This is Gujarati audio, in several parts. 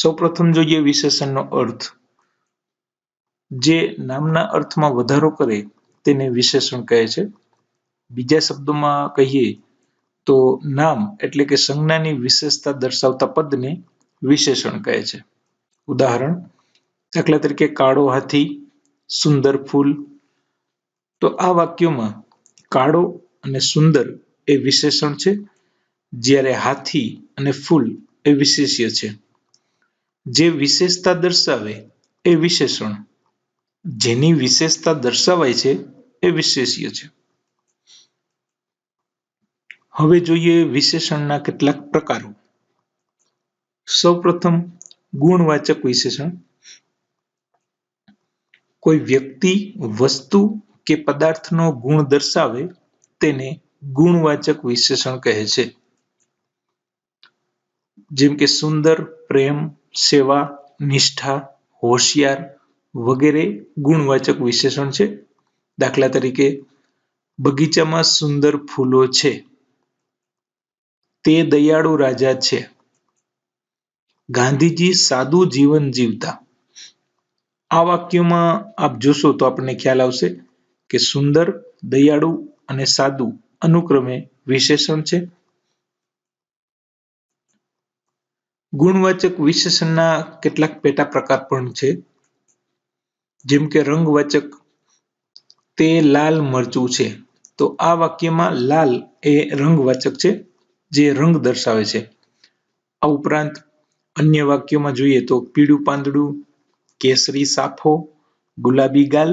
સૌપ્રથમ જોઈએ વિશેષણનો અર્થ. જે નામના અર્થમાં વધારો કરે તેને વિશેષણ કહે છે. બીજા શબ્દોમાં કહીએ તો નામ એટલે કે સંજ્ઞાની વિશેષતા દર્શાવતા પદને વિશેષણ કહે છે. ઉદાહરણ, દાખલા તરીકે કાળો હાથી, સુંદર ફૂલ. તો આ વાક્યોમાં કાળો અને સુંદર એ વિશેષણ છે, જ્યારે હાથી અને ફૂલ એ વિશેષ્ય છે. જે વિશેષતા દર્શાવે એ વિશેષણ, જેની વિશેષતા દર્શાવાય છે એ વિશેષ્ય છે. હવે જોઈએ વિશેષણના કેટલાક પ્રકારો. સૌપ્રથમ ગુણવાચક વિશેષણ. કોઈ વ્યક્તિ, વસ્તુ કે પદાર્થનો ગુણ દર્શાવે તેને ગુણવાચક વિશેષણ કહે છે. જેમ કે સુંદર, પ્રેમ, સેવા, નિષ્ઠા, હોશિયાર વગેરે ગુણવાચક વિશેષણ છે. દાખલા તરીકે બગીચામાં સુંદર ફૂલો છે, તે દયાળુ રાજા છે, ગાંધીજી સાદું જીવન જીવતા. આ વાક્યોમાં આપ જોશો તો આપણને ખ્યાલ આવશે કે સુંદર, દયાળુ અને સાદું અનુક્રમે વિશેષણ છે. ગુણવાચક વિશેષણના કેટલાક પેટા પ્રકાર પણ છે. જેમ કે રંગવાચક, તે લાલ મરચું છે. તો આ વાક્યમાં લાલ એ રંગવાચક છે, જે રંગ દર્શાવે છે. આ ઉપરાંત અન્ય વાક્યોમાં જોઈએ તો પીળું પાંદડું, કેસરી સાફો, ગુલાબી ગાલ,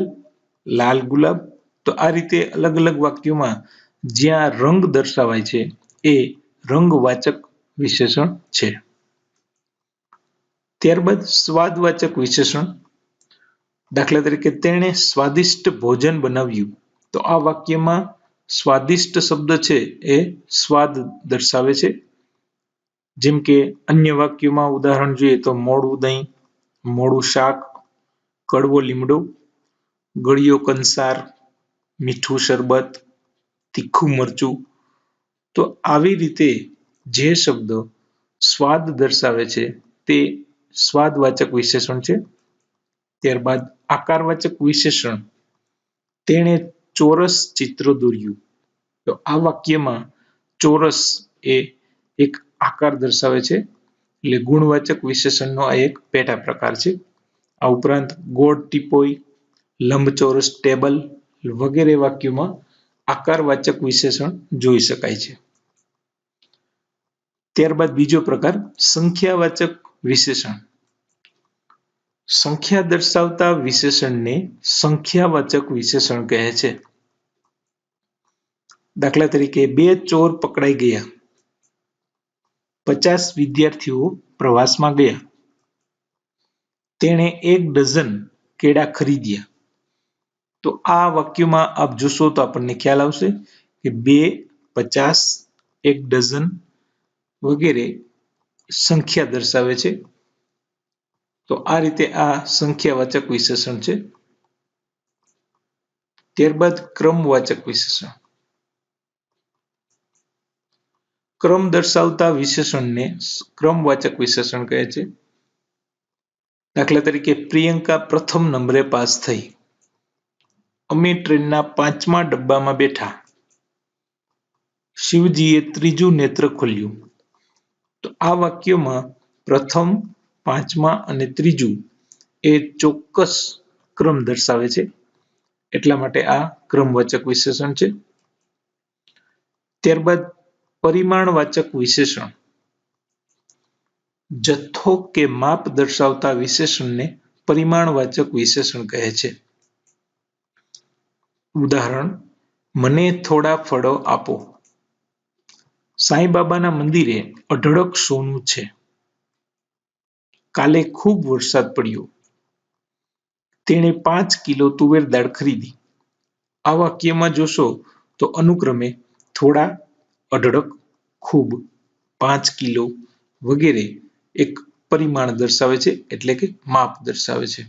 લાલ ગુલાબ. તો આ રીતે અલગ અલગ વાક્યોમાં જ્યાં રંગ દર્શાવાય છે એ રંગવાચક વિશેષણ છે. ત્યારબાદ સ્વાદવાચક વિશેષણ. દાખલા તરીકે તેણે સ્વાદિષ્ટ ભોજન બનાવ્યું. તો આ વાક્યમાં સ્વાદિષ્ટ શબ્દ છે એ સ્વાદ દર્શાવે છે. જેમ કે અન્ય વાક્યોમાં ઉદાહરણ જોઈએ તો મોળું દહીં, મોળું શાક, કડવો લીમડો, ગળ્યો કંસાર, મીઠું શરબત, તીખું મરચું. તો આવી રીતે જે શબ્દો સ્વાદ દર્શાવે છે તે સ્વાદવાચક વિશેષણ છે. ત્યારબાદ આકારવાચક વિશેષણ. તેણે ચોરસ ચિત્ર દોર્યું. તો આ વાક્યમાં ચોરસ એ એક આકાર દર્શાવે છે, એટલે ગુણવાચક વિશેષણનો આ એક પેટા પ્રકાર છે. આ ઉપરાંત ગોળ ટીપોઈ, લંબચોરસ ટેબલ વગેરે વાક્યોમાં આકારવાચક વિશેષણ જોઈ શકાય છે. ત્યારબાદ બીજો પ્રકાર સંખ્યાવાચક વિશેષણ. સંખ્યા દર્શાવતા વિશેષણને સંખ્યાવાચક વિશેષણ કહે છે. દાખલા તરીકે બે ચોર પકડાઈ ગયા, 50 વિદ્યાર્થીઓ પ્રવાસમાં ગયા, તેણે 1 ડઝન કેળા ખરીદ્યા. તો આ વાક્યમાં આપ જોશો તો આપણને ખ્યાલ આવશે કે 2, 50, 1 ડઝન વગેરે સંખ્યા દર્શાવે છે. તો આ રીતે આ સંખ્યાવાચક વિશેષણ છે. ત્યારબાદ ક્રમવાચક વિશેષણ. ક્રમ દર્શાવતા વિશેષણને ક્રમવાચક વિશેષણ કહે છે. દાખલા તરીકે પ્રિયંકા પ્રથમ નંબરે પાસ થઈ, અમે ટ્રેનના 5મા ડબ્બામાં બેઠા, શિવજીએ ત્રીજું નેત્ર ખોલ્યું. તો આ વાક્યમાં પ્રથમ, 5મા અને ત્રીજું એ ચોક્કસ ક્રમ દર્શાવે છે, એટલા માટે આ ક્રમવાચક વિશેષણ છે. ત્યારબાદ પરિમાણવાચક વિશેષણ. જથ્થો કે માપ દર્શાવતા વિશેષણને પરિમાણવાચક વિશેષણ કહે છે. ઉદાહરણ, મને થોડા ફળો આપો. સાંઈબાબાના મંદિરે અઢળક સોનું છે. કાલે ખૂબ વરસાદ પડ્યો, તેણે 5 કિલો તુવેર દાળ ખરીદી. આ વાક્યમાં જોશો તો અનુક્રમે થોડા, અઢળક, ખૂબ, 5 કિલો વગેરે એક પરિમાણ દર્શાવે છે, એટલે કે માપ દર્શાવે છે.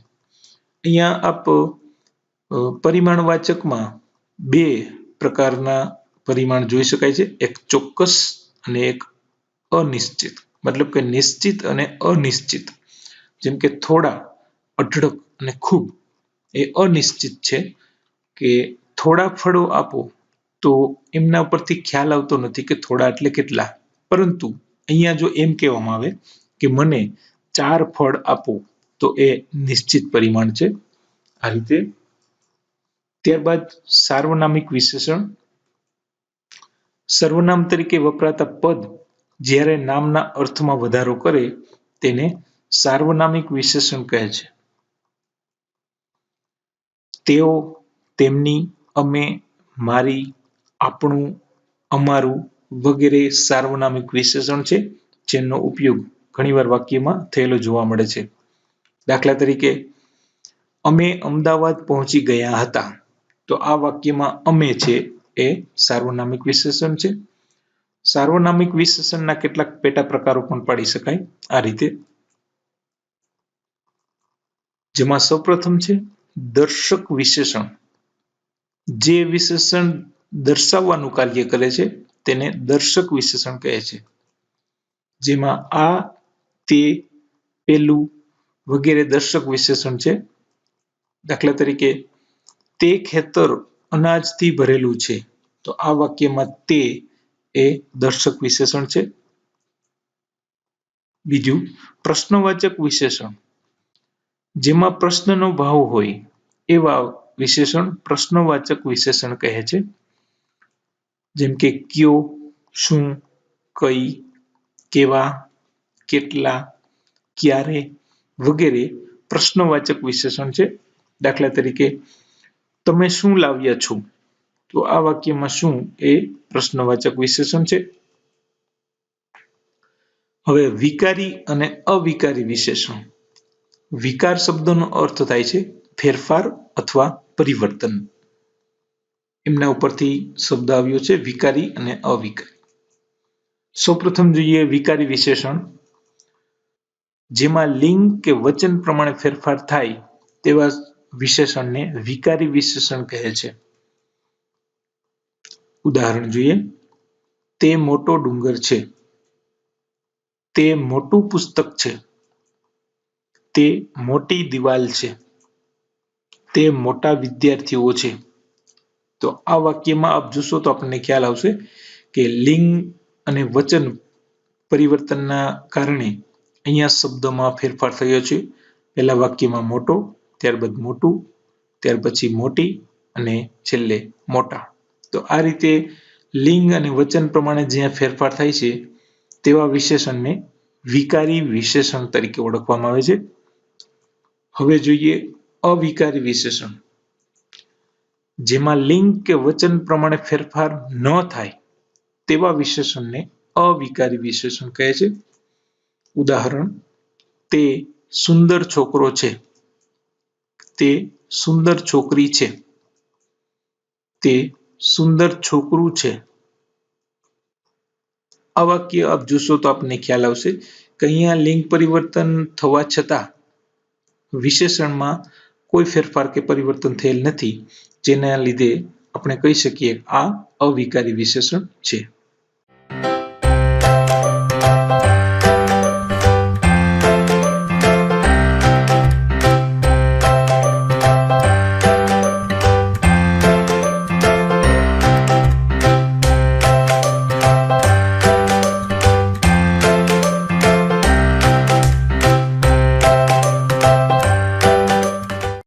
અહીંયા આપ પરિમાણવાચકમાં 2 પ્રકારના પરિમાણ જોઈ શકાય છે, એક ચોક્કસ અને એક અનિશ્ચિત, મતલબ કે નિશ્ચિત અને અનિશ્ચિત. જેમ કે થોડા, અઢળક અને ખૂબ એ અનિશ્ચિત છે કે થોડા ફળો આપો તો એમના પરથી ખ્યાલ આવતો નથી કે થોડા એટલે કેટલા, પરંતુ અહીંયા જો એમ કહેવામાં આવે કે મને 4 ફળ આપો તો એ નિશ્ચિત પરિમાણ છે. આ રીતે ત્યારબાદ સાર્વનામિક વિશેષણ. સર્વનામ તરીકે વપરાતા પદ જ્યારે નામના અર્થમાં વધારો કરે તેને સાર્વનામિક વિશેષણ કહે છે. તેઓ, તેમની, અમે, મારી, આપણું, અમારું વગેરે સાર્વનામિક વિશેષણ છે જેનો ઉપયોગ ઘણીવાર વાક્યમાં થયેલો જોવા મળે છે. દાખલા તરીકે અમે અમદાવાદ પહોંચી ગયા હતા, તો આ વાક્યમાં અમે છે એ સાર્વનામિક વિશેષણ છે. સાર્વનામિક વિશેષણના કેટલાક પેટા પ્રકારો પણ પાડી શકાય આ રીતે, જેમાં સૌપ્રથમ છે દર્શક વિશેષણ. જે વિશેષણ દર્શાવવાનું કાર્ય કરે છે તેને દર્શક વિશેષણ કહે છે. જેમાં આ, તે, પેલું વગેરે દર્શક વિશેષણ છે. દાખલા તરીકે તે ખેતર અનાજથી ભરેલું છે, તો આ વાક્યમાં તે એ દર્શક વિશેષણ છે. બીજું પ્રશ્નવાચક વિશેષણ. જેમાં પ્રશ્નનો ભાવ હોય એવા વિશેષણ પ્રશ્નવાચક વિશેષણ કહે છે. જેમ કે કયો, શું, કઈ, કેવા, કેટલા, ક્યારે વગેરે પ્રશ્નવાચક વિશેષણ છે. દાખલા તરીકે તમે શું લાવ્યા છો, તો આ વાક્યમાં શું એ પ્રશ્નવાચક વિશેષણ છે. હવે વિકારી અને અવિકારી વિશેષણ. વિકાર શબ્દનો અર્થ થાય છે ફેરફાર અથવા પરિવર્તન. એમના ઉપરથી શબ્દ આવ્યો છે વિકારી અને અવિકારી. સૌપ્રથમ જોઈએ વિકારી વિશેષણ. જેમાં લિંગ કે વચન પ્રમાણે ફેરફાર થાય તેવા વિશેષણને વિકારી વિશેષણ કહે છે. ઉદાહરણ જોઈએ. તે મોટો ડુંગર છે, તે મોટું પુસ્તક છે, તે મોટી દિવાલ છે, તે મોટા વિદ્યાર્થીઓ છે. તો આ વાક્યમાં આપ જોશો તો આપણને ખ્યાલ આવશે કે લિંગ અને વચન પરિવર્તનના કારણે અહીંયા શબ્દમાં ફેરફાર થયો છે. પહેલા વાક્યમાં મોટો, ત્યારબાદ મોટું, ત્યાર પછી મોટી અને છેલ્લે મોટા. તો આ રીતે લિંગ અને વચન પ્રમાણે જ્યાં ફેરફાર થાય છે તેવા વિશેષણને વિકારી વિશેષણ તરીકે ઓળખવામાં આવે છે. હવે જોઈએ અવિકારી વિશેષણ. જેમાં લિંગ કે વચન પ્રમાણે ફેરફાર ન થાય તેવા વિશેષણને અવિકારી વિશેષણ કહે છે. ઉદાહરણ તે સુંદર છોકરો છે, તે સુંદર છોકરી છે, તે સુંદર છોકરું છે. આ વાક્ય આપ જોશો તો આપને ખ્યાલ આવશે કે અહીંયા લિંગ પરિવર્તન થવા છતાં વિશેષણમાં કોઈ ફેરફાર કે પરિવર્તન થયેલ નથી, જેના લીધે આપણે કહી શકીએ આ અવિકારી વિશેષણ છે.